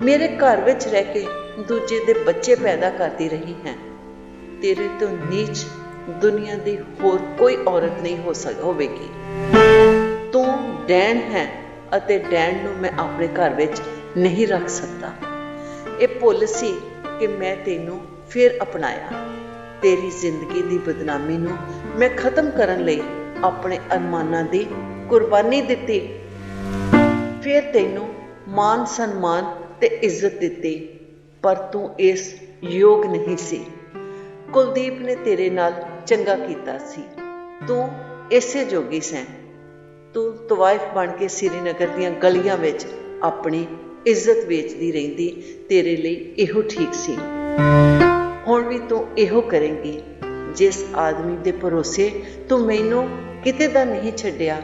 ਮੇਰੇ ਘਰ ਵਿੱਚ ਰਹਿ ਕੇ ਦੂਜੇ ਦੇ ਬੱਚੇ ਪੈਦਾ ਕਰਦੀ ਰਹੀ ਹੈ। ਤੇਰੇ ਤੋਂ ਨੀਚ ਦੁਨੀਆ ਦੀ ਹੋਰ ਕੋਈ ਔਰਤ ਨਹੀਂ ਹੋਵੇਗੀ। ਤੂੰ ਡੈਣ ਹੈ ਅਤੇ ਡੈਣ ਨੂੰ ਮੈਂ ਆਪਣੇ ਘਰ ਵਿੱਚ ਨਹੀਂ ਰੱਖ ਸਕਦਾ। ਇਹ ਭੁੱਲ ਸੀ ਕਿ ਮੈਂ ਤੈਨੂੰ ਫਿਰ ਅਪਣਾਇਆ। ਤੇਰੀ ਜ਼ਿੰਦਗੀ ਦੀ ਬਦਨਾਮੀ ਨੂੰ ਮੈਂ ਖਤਮ ਕਰਨ ਲਈ ਆਪਣੇ ਅਰਮਾਨਾਂ ਦੀ ਕੁਰਬਾਨੀ ਦਿੱਤੀ। ਫਿਰ ਤੈਨੂੰ ਮਾਨ ਸਨਮਾਨ ਤੇ ਇੱਜ਼ਤ ਦਿੱਤੀ, ਪਰ ਤੂੰ ਇਸ ਯੋਗ ਨਹੀਂ ਸੀ। ਕੁਲਦੀਪ ਨੇ ਤੇਰੇ ਨਾਲ ਚੰਗਾ ਕੀਤਾ ਸੀ। ਤੂੰ ਇਸੇ ਜੋਗੀ ਸੈਂ। ਤੂੰ ਤਵਾਇਫ ਬਣ ਕੇ ਸ੍ਰੀਨਗਰ ਦੀਆਂ ਗਲੀਆਂ ਵਿੱਚ ਆਪਣੀ ਇੱਜ਼ਤ ਵੇਚਦੀ ਰਹਿੰਦੀ ਤੇਰੇ ਲਈ ਇਹੋ ਠੀਕ ਸੀ। ਹੁਣ ਵੀ ਤੂੰ ਇਹੋ ਕਰੇਂਗੀ। ਜਿਸ ਆਦਮੀ ਦੇ ਭਰੋਸੇ ਤੂੰ ਮੈਨੂੰ ਕਿਤੇ ਦਾ ਨਹੀਂ ਛੱਡਿਆ,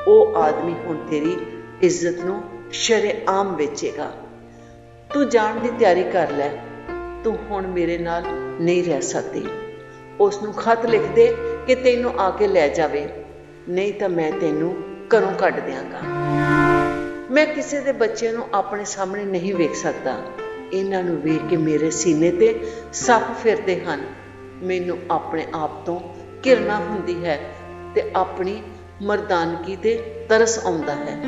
ਉਹ ਆਦਮੀ ਹੁਣ ਤੇਰੀ ਇੱਜ਼ਤ ਨੂੰ ਸ਼ਰੇਆਮ ਵੇਚੇਗਾ। ਤੂੰ ਜਾਣ ਦੀ ਤਿਆਰੀ ਕਰ ਲੈ। ਤੂੰ ਹੁਣ ਮੇਰੇ ਨਾਲ ਨਹੀਂ ਰਹਿ ਸਕਦੀ। ਉਸ ਨੂੰ ਖਤ ਲਿਖ ਦੇ ਕਿ ਤੈਨੂੰ ਆ ਕੇ ਲੈ ਜਾਵੇ, ਨਹੀਂ ਤਾਂ ਮੈਂ ਤੈਨੂੰ ਘਰੋਂ ਕੱਢ ਦਿਆਂਗਾ। ਮੈਂ ਕਿਸੇ ਦੇ ਬੱਚੇ ਨੂੰ ਆਪਣੇ ਸਾਹਮਣੇ ਨਹੀਂ ਵੇਖ ਸਕਦਾ। ਇਹਨਾਂ ਨੂੰ ਵੇਖ ਕੇ ਮੇਰੇ ਸੀਨੇ ਤੇ ਸੱਪ ਫਿਰਦੇ ਹਨ। ਮੈਨੂੰ ਆਪਣੇ ਆਪ ਤੋਂ ਘਿਰਣਾ ਹੁੰਦੀ ਹੈ ਤੇ ਆਪਣੀ ਮਰਦਾਨਗੀ ਤੇ ਤਰਸ ਆਉਂਦਾ ਹੈ।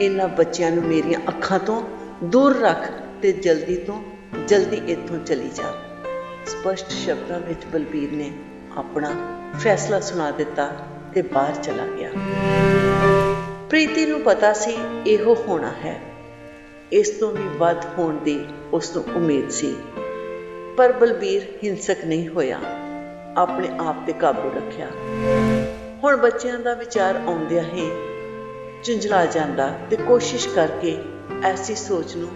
ਇਹਨਾਂ ਬੱਚਿਆਂ ਨੂੰ ਮੇਰੀਆਂ ਅੱਖਾਂ ਤੋਂ ਦੂਰ ਰੱਖ ਤੇ ਜਲਦੀ ਤੋਂ ਜਲਦੀ ਇੱਥੋਂ ਚਲੀ ਜਾ। ਸਪਸ਼ਟ ਸ਼ਬਦਾਂ ਵਿੱਚ ਬਲਬੀਰ ਨੇ ਆਪਣਾ ਫੈਸਲਾ ਸੁਣਾ ਦਿੱਤਾ ਤੇ ਬਾਹਰ ਚਲਾ ਗਿਆ। ਪ੍ਰੀਤੀ ਨੂੰ ਪਤਾ ਸੀ ਇਹੋ ਹੋਣਾ ਹੈ। ਇਸ ਤੋਂ ਵੀ ਵੱਧ ਹੋਣ ਦੀ ਉਸ ਨੂੰ ਉਮੀਦ ਸੀ, ਪਰ ਬਲਬੀਰ ਹਿੰਸਕ ਨਹੀਂ ਹੋਇਆ, ਆਪਣੇ ਆਪ ਤੇ ਕਾਬੂ ਰੱਖਿਆ। ਹੁਣ ਬੱਚਿਆਂ ਦਾ ਵਿਚਾਰ ਆਉਂਦਿਆਂ ਹੀ ਝੁੰਝਲਾ ਜਾਂਦਾ ਤੇ ਕੋਸ਼ਿਸ਼ ਕਰਕੇ ਐਸੀ ਸੋਚ ਨੂੰ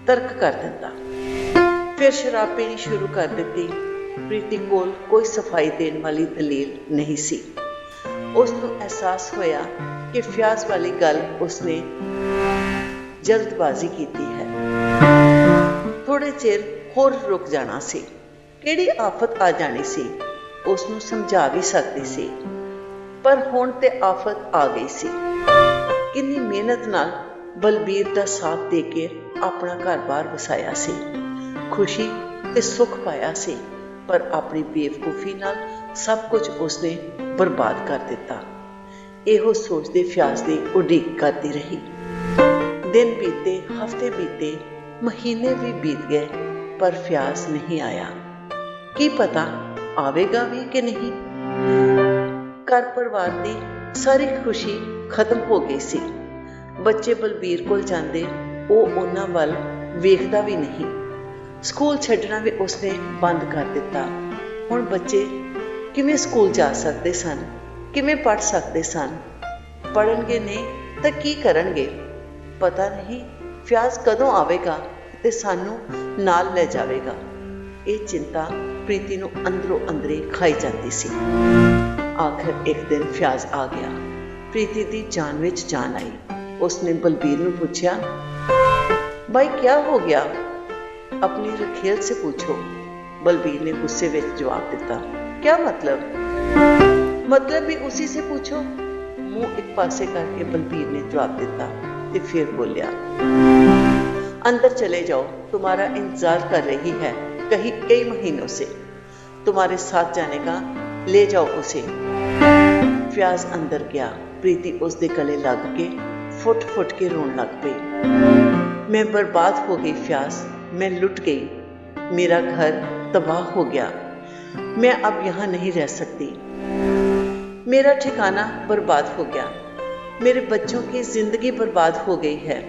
ਤਰਕ ਕਰ ਦਿੰਦਾ। ਫਿਰ ਸ਼ਰਾਬ ਪੀਣੀ ਸ਼ੁਰੂ ਕਰ ਦਿੱਤੀ। ਪ੍ਰੀਤੀ ਕੋਲ ਕੋਈ ਸਫਾਈ ਦੇਣ ਵਾਲੀ ਦਲੀਲ ਨਹੀਂ ਸੀ। ਉਸ ਨੂੰ ਅਹਿਸਾਸ ਹੋਇਆ ਕਿ ਫਿਆਜ਼ ਵਾਲੀ ਗੱਲ ਉਸਨੇ ਜਲਦਬਾਜ਼ੀ ਕੀਤੀ ਹੈ। ਥੋੜੇ ਚਿਰ ਹੋਰ ਰੁਕ ਜਾਣਾ ਸੀ। ਕਿਹੜੀ ਆਫਤ ਆ ਜਾਣੀ ਸੀ, ਉਸ ਨੂੰ ਸਮਝਾ ਵੀ ਸਕਦੀ ਸੀ, ਪਰ ਹੁਣ ਤੇ ਆਫਤ ਆ ਗਈ ਸੀ। ਕਿੰਨੀ ਮਿਹਨਤ ਨਾਲ ਬਲਬੀਰ ਦਾ ਸਾਥ ਦੇ ਕੇ ਆਪਣਾ ਘਰ-ਬਾਰ ਵਸਾਇਆ ਸੀ, ਖੁਸ਼ੀ ਤੇ ਸੁੱਖ ਪਾਇਆ ਸੀ, ਪਰ ਆਪਣੀ ਬੇਵਕੂਫੀ ਨਾਲ ਸਭ ਕੁਝ ਉਸਨੇ ਬਰਬਾਦ ਕਰ ਦਿੱਤਾ। ਇਹੋ ਸੋਚਦੇ ਫਿਆਜ਼ ਦੀ ਉਡੀਕ ਕਰਦੀ ਰਹੀ। ਦਿਨ ਬੀਤੇ, ਹਫ਼ਤੇ ਬੀਤੇ, ਮਹੀਨੇ ਵੀ ਬੀਤ ਗਏ, ਪਰ ਫਿਆਜ਼ ਨਹੀਂ ਆਇਆ। ਕੀ ਪਤਾ ਆਵੇਗਾ ਵੀ ਕਿ ਨਹੀਂ। ਘਰ ਪਰਿਵਾਰ ਦੀ ਸਾਰੀ ਖੁਸ਼ੀ ਖਤਮ ਹੋ ਗਈ ਸੀ। ਬੱਚੇ ਬਲਬੀਰ ਕੋਲ ਜਾਂਦੇ, ਉਹ ਉਹਨਾਂ ਵੱਲ ਵੇਖਦਾ ਵੀ ਨਹੀਂ। ਸਕੂਲ ਛੱਡਣਾ ਵੀ ਉਸਨੇ ਬੰਦ ਕਰ ਦਿੱਤਾ। ਹੁਣ ਬੱਚੇ ਕਿਵੇਂ ਸਕੂਲ ਜਾ ਸਕਦੇ ਸਨ, ਕਿਵੇਂ ਪੜ੍ਹ ਸਕਦੇ ਸਨ? ਪੜ੍ਹਨਗੇ ਨਹੀਂ ਤਾਂ ਕੀ ਕਰਨਗੇ? ਪਤਾ ਨਹੀਂ ਫਿਆਜ਼ ਕਦੋਂ ਆਵੇਗਾ ਤੇ ਸਾਨੂੰ ਨਾਲ ਲੈ ਜਾਵੇਗਾ। ਇਹ ਚਿੰਤਾ ਪ੍ਰੀਤੀ ਨੂੰ ਅੰਦਰੋਂ ਅੰਦਰੇ ਖਾਈ ਜਾਂਦੀ ਸੀ। ਆਖਰ ਇੱਕ ਦਿਨ ਫਿਆਜ਼ ਆ ਗਿਆ। ਪ੍ਰੀਤੀ ਦੀ ਜਾਨ ਵਿੱਚ ਜਾਨ ਆਈ। उसने बलबीर ने पूछा, भाई क्या हो गया? अपनी रखेल से पूछो। बलबीर ने गुस्से में जवाब दिता, क्या मतलब? मतलब भी उसी से पूछो। मुंह एक पासे करके बलबीर ने जवाब दिता ते फिर बोलिया, अंदर चले जाओ, तुम्हारा इंतजार कर रही है कई महीनों से। तुम्हारे साथ जाने का, ले जाओ उसे। फियाज अंदर गया। प्रीति उसके गले लग के फुट फुट के रोन लग पई। मैं बर्बाद हो गई फियाज, मैं लुट गई, मेरा घर तबाह हो गया, मैं अब यहाँ नहीं रह सकती, मेरा ठिकाना बर्बाद हो गया, मेरे बच्चों की जिंदगी बर्बाद हो गई है,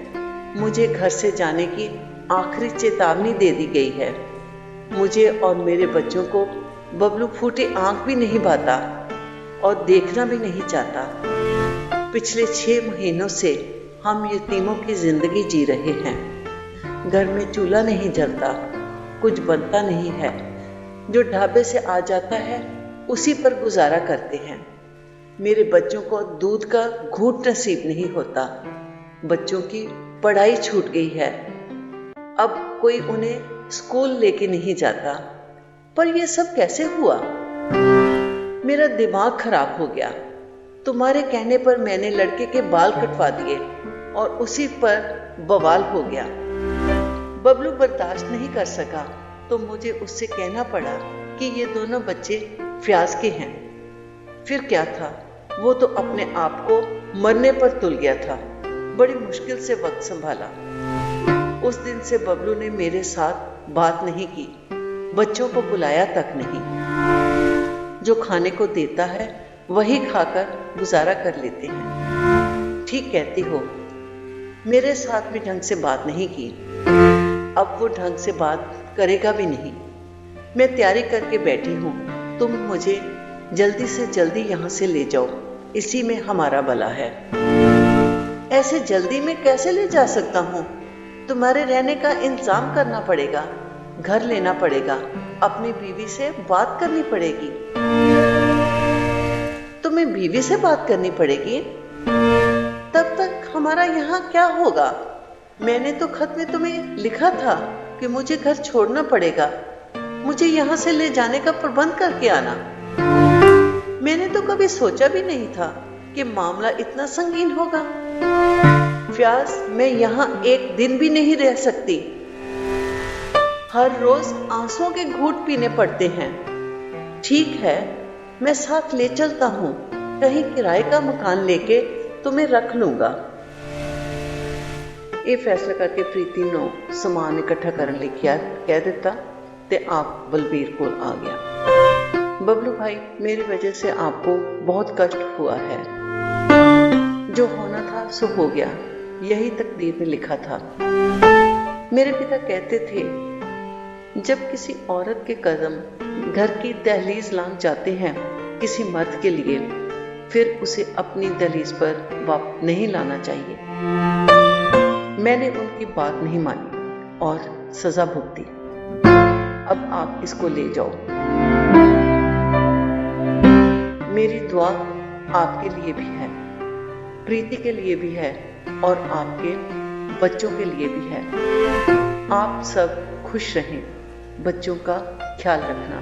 मुझे घर से जाने की आखिरी चेतावनी दे दी गई है। मुझे और मेरे बच्चों को बबलू फूटी आंख भी नहीं पाता और देखना भी नहीं चाहता। पिछले 6 महीनों से हम यतीमों की जिंदगी जी रहे हैं। घर में चूल्हा नहीं जलता, कुछ बनता नहीं है, जो ढाबे से आ जाता है उसी पर गुजारा करते हैं। मेरे बच्चों को दूध का घूंट नसीब नहीं होता, बच्चों की पढ़ाई छूट गई है, अब कोई उन्हें स्कूल लेके नहीं जाता। पर यह सब कैसे हुआ? मेरा दिमाग खराब हो गया। तुम्हारे कहने पर मैंने लड़के के बाल कटवा दिए और उसी पर बवाल हो गया। बबलू बर्दाश्त नहीं कर सका तो मुझे उससे कहना पड़ा कि ये दोनों बच्चे फियाज के हैं। फिर क्या था, वो तो अपने आप को मरने पर तुल गया था। बड़ी मुश्किल से वक्त संभाला। उस दिन से बबलू ने मेरे साथ बात नहीं की, बच्चों को बुलाया तक नहीं। जो खाने को देता है वही खाकर गुजारा कर लेते हैं। ठीक कहती हो, मेरे साथ भी ढंग से बात नहीं की, अब वो ढंग से बात करेगा भी नहीं। मैं तैयारी करके बैठी हूँ, तुम मुझे जल्दी से जल्दी यहाँ से ले जाओ, इसी में हमारा भला है। ऐसे जल्दी में कैसे ले जा सकता हूँ? तुम्हारे रहने का इंतजाम करना पड़ेगा, घर लेना पड़ेगा, अपनी बीवी से बात करनी पड़ेगी। तुम्हें बीवी से बात करनी पड़ेगी? तब तक हमारा यहाँ क्या होगा? मैंने तो खत में तुम्हें लिखा था कि मुझे घर छोड़ना पड़ेगा, मुझे यहाँ से ले जाने का प्रबंध करके आना। मैंने तो कभी सोचा भी नहीं था कि मामला इतना संगीन होगा। फ्याज, मैं यहाँ एक दिन भी नहीं रह सकती। हर रोज आंसुओं के घूंट पीने पड़ते हैं। ठीक है, मैं साथ ले चलता हूँ, कहीं किराए का मकान लेके तुम्हें रख लूंगा। ਇਹ फैसला करके प्रीति ਨੂੰ समान इकट्ठा करने ਲਈ कह दिता ते आप बलबीर को आ गया। बबलू भाई, मेरी वजह से आपको बहुत कष्ट हुआ है। जो होना था सो हो गया, यही तकदीर में लिखा था। मेरे पिता कहते थे, जब किसी औरत के कदम घर की दहलीज लांघ जाते हैं किसी मर्द के लिए, फिर उसे अपनी दहलीज पर वापस नहीं लाना चाहिए। मैंने उनकी बात नहीं मानी और सजा भुगती। अब आप इसको ले जाओ। मेरी दुआ आपके लिए भी है, प्रीति के लिए भी है और आपके बच्चों के लिए भी है। आप सब खुश रहें, बच्चों का ख्याल रखना।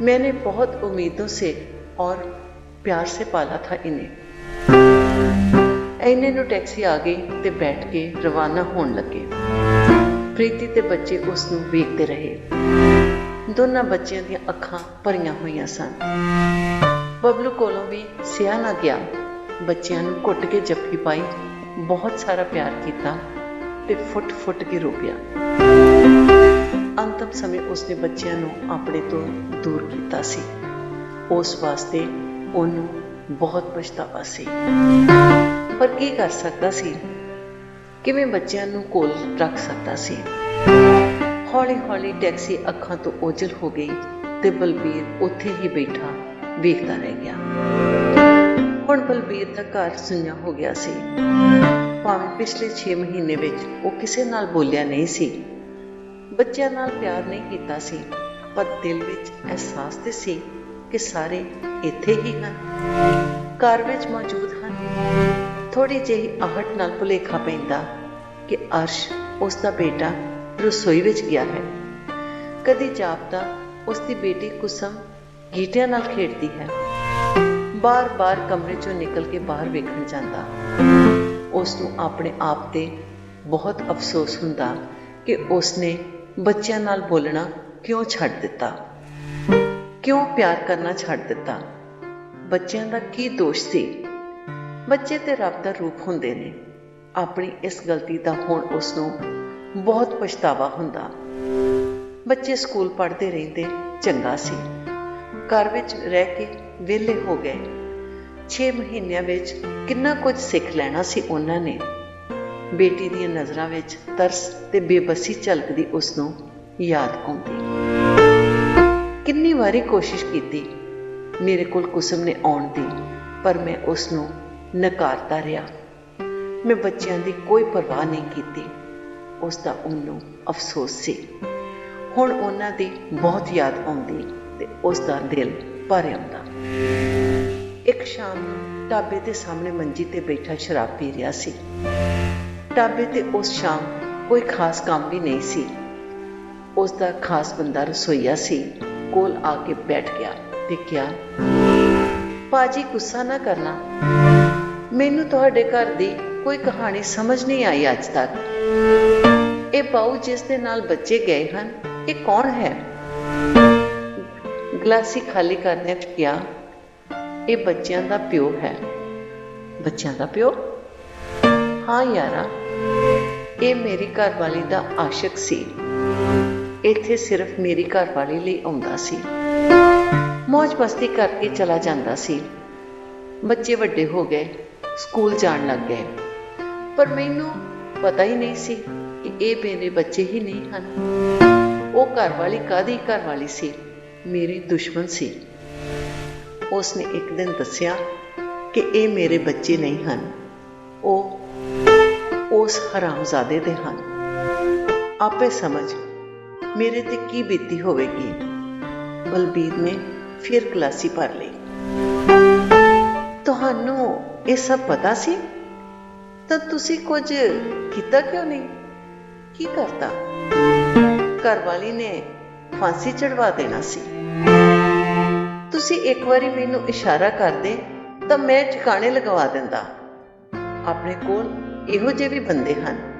मैंने बहुत उम्मीदों से और प्यार से पाला था इन्हें। ਇੰਨੇ ਨੂੰ ਟੈਕਸੀ ਆ ਗਈ ਤੇ ਬੈਠ ਕੇ ਰਵਾਨਾ ਹੋਣ ਲੱਗੇ। ਪ੍ਰੀਤੀ ਤੇ ਬੱਚੇ ਉਸ ਨੂੰ ਵੇਖਦੇ ਰਹੇ। ਦੋਨਾਂ ਬੱਚਿਆਂ ਦੀਆਂ ਅੱਖਾਂ ਭਰੀਆਂ ਹੋਈਆਂ ਸਨ। ਬਬਲੂ ਕੋਲੋਂ ਵੀ ਸਿਆ ਨਾ ਗਿਆ। ਬੱਚਿਆਂ ਨੂੰ ਘੁੱਟ ਕੇ ਜੱਫੀ ਪਾਈ, ਬਹੁਤ ਸਾਰਾ ਪਿਆਰ ਕੀਤਾ ਤੇ ਫੁੱਟ ਫੁੱਟ ਕੇ ਰੋਕਿਆ। ਅੰਤਮ ਸਮੇਂ ਉਸਨੇ ਬੱਚਿਆਂ ਨੂੰ ਆਪਣੇ ਤੋਂ ਦੂਰ ਕੀਤਾ ਸੀ। ਉਸ ਵਾਸਤੇ ਉਹਨੂੰ ਬਹੁਤ ਪਛਤਾਵਾ ਸੀ, ਪਰ ਕੀ ਕਰ ਸਕਦਾ ਸੀ? ਕਿਵੇਂ ਬੱਚਿਆਂ ਨੂੰ ਕੋਲ ਰੱਖ ਸਕਦਾ ਸੀ? ਹੌਲੀ ਹੌਲੀ ਟੈਕਸੀ ਅੱਖਾਂ ਤੋਂ ਓਝਲ ਹੋ ਗਈ ਤੇ ਬਲਬੀਰ ਉੱਥੇ ਹੀ ਬੈਠਾ ਵੇਖਦਾ ਰਹਿ ਗਿਆ। ਹੁਣ ਬਲਬੀਰ ਦਾ ਘਰ ਸੁੰਨਾ ਹੋ ਗਿਆ ਸੀ। ਭਾਵੇਂ ਪਿਛਲੇ 6 ਮਹੀਨੇ ਵਿੱਚ ਉਹ ਕਿਸੇ ਨਾਲ ਬੋਲਿਆ ਨਹੀਂ ਸੀ, ਬੱਚਿਆਂ ਨਾਲ ਪਿਆਰ ਨਹੀਂ ਕੀਤਾ ਸੀ, ਪਰ ਦਿਲ ਵਿੱਚ ਅਹਿਸਾਸ ਤੇ ਸੀ ਕਿ ਸਾਰੇ ਇੱਥੇ ਹੀ ਹਨ, ਘਰ ਵਿੱਚ ਮੌਜੂਦ ਹਨ। ਥੋੜੀ ਜਿਹੀ ਆਹਟ ਨਾਲ ਭੁਲੇਖਾ ਪੈਂਦਾ ਕਿ ਅਰਸ਼, ਉਸ ਦਾ ਬੇਟਾ, ਰਸੋਈ ਵਿੱਚ ਗਿਆ ਹੈ। ਕਦੀ ਜਾਪਦਾ ਉਸ ਦੀ ਬੇਟੀ ਕੁਸਮ ਗੀਟਿਆਂ ਨਾਲ ਖੇਡਦੀ ਹੈ। ਬਾਰ-ਬਾਰ ਕਮਰੇ ਚੋਂ ਨਿਕਲ ਕੇ ਬਾਹਰ ਵੇਖਣ ਜਾਂਦਾ। ਉਸ ਨੂੰ ਆਪਣੇ ਆਪ ਤੇ ਬਹੁਤ ਅਫਸੋਸ ਹੁੰਦਾ ਕਿ ਉਸਨੇ ਬੱਚਿਆਂ ਨਾਲ ਬੋਲਣਾ ਕਿਉਂ ਛੱਡ ਦਿੱਤਾ, ਕਿਉਂ ਪਿਆਰ ਕਰਨਾ ਛੱਡ ਦਿੱਤਾ। ਬੱਚਿਆਂ ਦਾ ਕੀ ਦੋਸ਼ ਸੀ? ਬੱਚੇ ਤੇ ਰੱਬ ਦਾ ਰੂਪ ਹੁੰਦੇ ਨੇ। ਆਪਣੀ ਇਸ ਗਲਤੀ ਦਾ ਹੁਣ ਉਸ ਨੂੰ ਬਹੁਤ ਪਛਤਾਵਾ ਹੁੰਦਾ। ਬੱਚੇ ਸਕੂਲ ਪੜ੍ਹਦੇ ਰਹਿੰਦੇ ਚੰਗਾ ਸੀ। ਘਰ ਵਿੱਚ ਰਹਿ ਕੇ ਵਿਹਲੇ ਹੋ ਗਏ। 6 ਮਹੀਨਿਆਂ ਵਿੱਚ ਕਿੰਨਾ ਕੁਝ ਸਿੱਖ ਲੈਣਾ ਸੀ ਉਹਨਾਂ ਨੇ। ਬੇਟੀ ਦੀਆਂ ਨਜ਼ਰਾਂ ਵਿੱਚ ਤਰਸ ਤੇ ਬੇਬਸੀ ਝਲਕਦੀ ਉਸ ਨੂੰ ਯਾਦ ਆਉਂਦੀ। ਕਿੰਨੀ ਵਾਰੀ ਕੋਸ਼ਿਸ਼ ਕੀਤੀ ਮੇਰੇ ਕੋਲ ਕੁਸਮ ਨੇ ਆਉਣ ਦੀ, ਪਰ ਮੈਂ ਉਸ ਨੂੰ ਨਕਾਰਦਾ ਰਿਹਾ। ਮੈਂ ਬੱਚਿਆਂ ਦੀ ਕੋਈ ਪਰਵਾਹ ਨਹੀਂ ਕੀਤੀ। ਉਸ ਦਾ ਉਹਨੂੰ ਅਫਸੋਸ ਸੀ। ਹੁਣ ਉਹਨਾਂ ਦੀ ਬਹੁਤ ਯਾਦ ਆਉਂਦੀ ਤੇ ਉਸ ਦਾ ਦਿਲ ਭਰ ਆਉਂਦਾ। ਇੱਕ ਸ਼ਾਮ ਨੂੰ ਢਾਬੇ ਦੇ ਸਾਹਮਣੇ ਮੰਜੀ ਤੇ ਬੈਠਾ ਸ਼ਰਾਬ ਪੀ ਰਿਹਾ ਸੀ। ਢਾਬੇ ਤੇ ਉਸ ਸ਼ਾਮ ਕੋਈ ਖਾਸ ਕੰਮ ਵੀ ਨਹੀਂ ਸੀ। ਉਸ ਦਾ ਖਾਸ ਬੰਦਾ ਰਸੋਈਆ ਸੀ। ਕੋਲ ਆ ਕੇ ਬੈਠ ਗਿਆ ਤੇ ਕਿਹਾ, ਪਾਜੀ ਗੁੱਸਾ ਨਾ ਕਰਨਾ, ਮੈਨੂੰ ਤੁਹਾਡੇ ਘਰ ਦੀ ਕੋਈ ਕਹਾਣੀ ਸਮਝ ਨਹੀਂ ਆਈ ਅੱਜ ਤੱਕ। ਇਹ ਬਾਊ ਜਿਸ ਦੇ ਨਾਲ ਬੱਚੇ ਗਏ ਹਨ, ਇਹ ਕੌਣ ਹੈ? ਗਲਾਸੀ ਖਾਲੀ ਕਰਨੇ ਚ ਕਿਹਾ, ਇਹ ਬੱਚਿਆਂ ਦਾ ਪਿਓ ਹੈ। ਬੱਚਿਆਂ ਦਾ ਪਿਓ? ਹਾਂ ਯਾਰਾ, ਇਹ ਮੇਰੀ ਘਰਵਾਲੀ ਦਾ ਆਸ਼ਿਕ ਸੀ। ਇੱਥੇ ਸਿਰਫ ਮੇਰੀ ਘਰਵਾਲੀ ਲਈ ਆਉਂਦਾ ਸੀ। ਮੌਜ ਮਸਤੀ ਕਰਕੇ ਚਲਾ ਜਾਂਦਾ ਸੀ। ਬੱਚੇ ਵੱਡੇ ਹੋ ਗਏ, ਸਕੂਲ ਜਾਣ ਲੱਗ ਗਏ, ਪਰ ਮੈਨੂੰ ਪਤਾ ਹੀ ਨਹੀਂ ਸੀ ਕਿ ਇਹ ਮੇਰੇ ਬੱਚੇ ਹੀ ਨਹੀਂ ਹਨ। ਉਹ ਘਰਵਾਲੀ ਕਾਹਦੀ ਘਰਵਾਲੀ ਸੀ? ਮੇਰੀ ਦੁਸ਼ਮਣ ਸੀ। ਉਸਨੇ ਇੱਕ ਦਿਨ ਦੱਸਿਆ ਕਿ ਇਹ ਮੇਰੇ ਬੱਚੇ ਨਹੀਂ ਹਨ, ਉਹ ਉਸ ਹਰਾਮਜ਼ਾਦੇ ਦੇ ਹਨ। ਆਪੇ ਸਮਝ ਮੇਰੇ ਤੇ ਕੀ ਬੀਤੀ ਹੋਵੇਗੀ। ਬਲਬੀਰ ਨੇ ਫਿਰ ਗਲਾਸੀ ਭਰ ਲਈ। ਤੁਹਾਨੂੰ ਇਹ ਸਭ ਪਤਾ ਸੀ ਤਾਂ ਤੁਸੀਂ ਕੁਝ ਕੀਤਾ ਕਿਉਂ ਨਹੀਂ? ਕੀ ਕਰਤਾ? ਘਰਵਾਲੀ ਨੇ ਫਾਂਸੀ ਚੜਵਾ ਦੇਣਾ ਸੀ। ਤੁਸੀਂ ਇੱਕ ਵਾਰੀ ਮੈਨੂੰ ਇਸ਼ਾਰਾ ਕਰਦੇ ਤਾਂ ਮੈਂ ਠਿਕਾਣੇ ਲਗਵਾ ਦਿੰਦਾ। ਆਪਣੇ ਕੋਲ ਇਹੋ ਜਿਹੇ ਵੀ ਬੰਦੇ ਹਨ।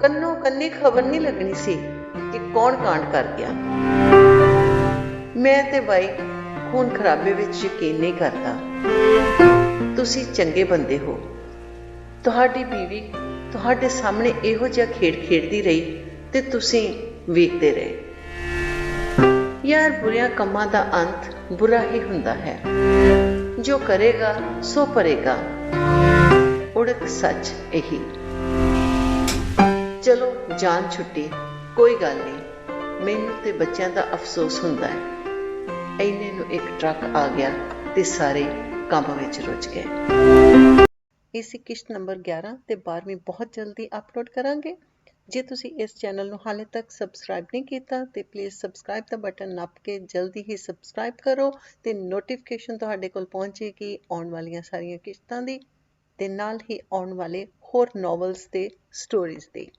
ਕੰਨੋ ਕੰਨੀ ਖਬਰ ਨਹੀਂ ਲੱਗਣੀ ਸੀ ਕਿ ਕੌਣ ਕਾਂਡ ਕਰ ਗਿਆ। ਮੈਂ ਤੇ ਬਾਈ ਖੂਨ ਖਰਾਬੇ ਵਿੱਚ ਯਕੀਨ ਨਹੀਂ ਕਰਦਾ। ਤੁਸੀਂ ਚੰਗੇ ਬੰਦੇ ਹੋ। ਤੁਹਾਡੀ ਬੀਵੀ ਤੁਹਾਡੇ ਸਾਹਮਣੇ ਇਹੋ ਜਿਹਾ ਖੇਡ ਖੇਡਦੀ ਰਹੀ ਤੇ ਤੁਸੀਂ ਵੇਖਦੇ ਰਹੇ। ਯਾਰ, ਬੁਰਿਆਂ ਕੰਮਾਂ ਦਾ ਅੰਤ ਬੁਰਾ ਹੀ ਹੁੰਦਾ ਹੈ। ਜੋ ਕਰੇਗਾ ਸੋ ਭਰੇਗਾ। ਉੜਕ ਸੱਚ ਇਹੀ। ਚਲੋ ਜਾਨ ਛੁੱਟੀ, ਕੋਈ ਗੱਲ ਨਹੀਂ। ਮੈਨੂੰ ਤੇ ਬੱਚਿਆਂ ਦਾ ਅਫਸੋਸ ਹੁੰਦਾ ਹੈ। ਇੰਨੇ ਨੂੰ ਇੱਕ ਟਰੱਕ ਆ ਗਿਆ ਤੇ ਸਾਰੇ ਕੰਮ ਵਿੱਚ ਰੁੱਝ ਗਏ। ਇਸ ਕਿਸ਼ਤ ਨੰਬਰ 11 ਤੇ 12ਵੀਂ ਬਹੁਤ ਜਲਦੀ ਅਪਲੋਡ ਕਰਾਂਗੇ। ਜੇ ਤੁਸੀਂ ਇਸ ਚੈਨਲ ਨੂੰ ਹਾਲੇ ਤੱਕ ਸਬਸਕ੍ਰਾਈਬ ਨਹੀਂ ਕੀਤਾ ਤੇ ਪਲੀਜ਼ ਸਬਸਕ੍ਰਾਈਬ ਦਾ ਬਟਨ ਨੱਪ ਕੇ ਜਲਦੀ ਹੀ ਸਬਸਕ੍ਰਾਈਬ ਕਰੋ ਤੇ ਨੋਟੀਫਿਕੇਸ਼ਨ ਤੁਹਾਡੇ ਕੋਲ ਪਹੁੰਚੇਗੀ ਆਉਣ ਵਾਲੀਆਂ ਸਾਰੀਆਂ ਕਿਸ਼ਤਾਂ ਦੀ ਤੇ ਨਾਲ ਹੀ ਆਉਣ ਵਾਲੇ ਹੋਰ ਨੋਵਲਸ ਤੇ ਸਟੋਰੀਜ਼ ਦੀ।